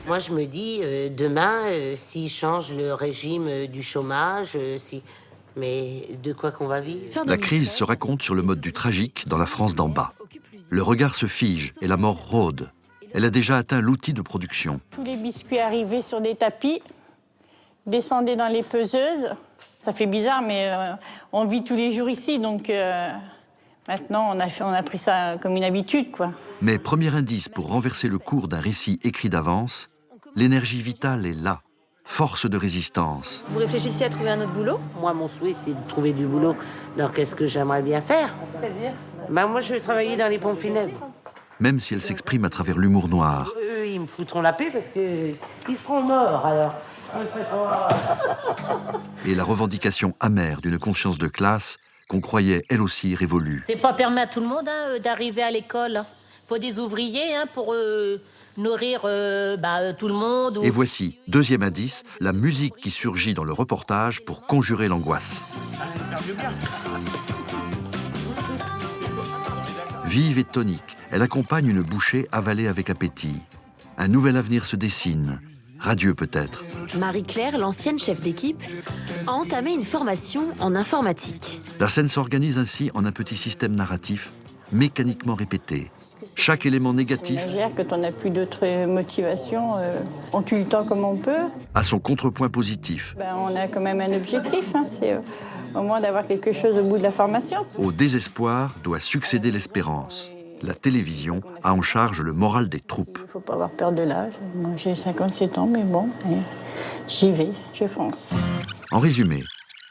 Moi, je me dis, demain, s'ils changent le régime du chômage, mais de quoi qu'on va vivre? La crise se raconte sur le mode du tragique dans la France d'en bas. Le regard se fige et la mort rôde. Elle a déjà atteint l'outil de production. Tous les biscuits arrivaient sur des tapis, descendaient dans les peseuses. Ça fait bizarre, mais on vit tous les jours ici, donc maintenant on a pris ça comme une habitude, quoi. Mais premier indice pour renverser le cours d'un récit écrit d'avance, l'énergie vitale est là, force de résistance. Vous réfléchissez à trouver un autre boulot? Moi, mon souhait, c'est de trouver du boulot dans qu'est-ce que j'aimerais bien faire. C'est-à-dire? Moi, je vais travailler dans les pompes funèbres. Même si elle s'exprime à travers l'humour noir. Eux, ils me foutront la paix parce qu'ils seront morts, alors. Et la revendication amère d'une conscience de classe qu'on croyait elle aussi révolue. C'est pas permis à tout le monde d'arriver à l'école. Faut des ouvriers pour nourrir tout le monde. Et voici, deuxième indice, la musique qui surgit dans le reportage pour conjurer l'angoisse. Vive et tonique, elle accompagne une bouchée avalée avec appétit. Un nouvel avenir se dessine, radieux peut-être. Marie-Claire, l'ancienne chef d'équipe, a entamé une formation en informatique. La scène s'organise ainsi en un petit système narratif, mécaniquement répété. Chaque élément négatif Quand on n'a plus d'autres motivations, on tue le temps comme on peut. a son contrepoint positif. On a quand même un objectif, c'est au moins d'avoir quelque chose au bout de la formation. Au désespoir doit succéder l'espérance. La télévision a en charge le moral des troupes. Il ne faut pas avoir peur de l'âge. Moi, j'ai 57 ans, mais bon, j'y vais, je fonce. En résumé,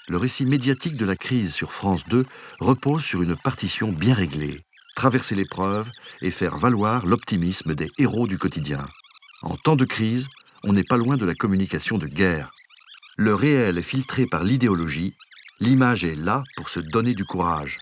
le récit médiatique de la crise sur France 2 repose sur une partition bien réglée. Traverser l'épreuve et faire valoir l'optimisme des héros du quotidien. En temps de crise, on n'est pas loin de la communication de guerre. Le réel est filtré par l'idéologie, l'image est là pour se donner du courage.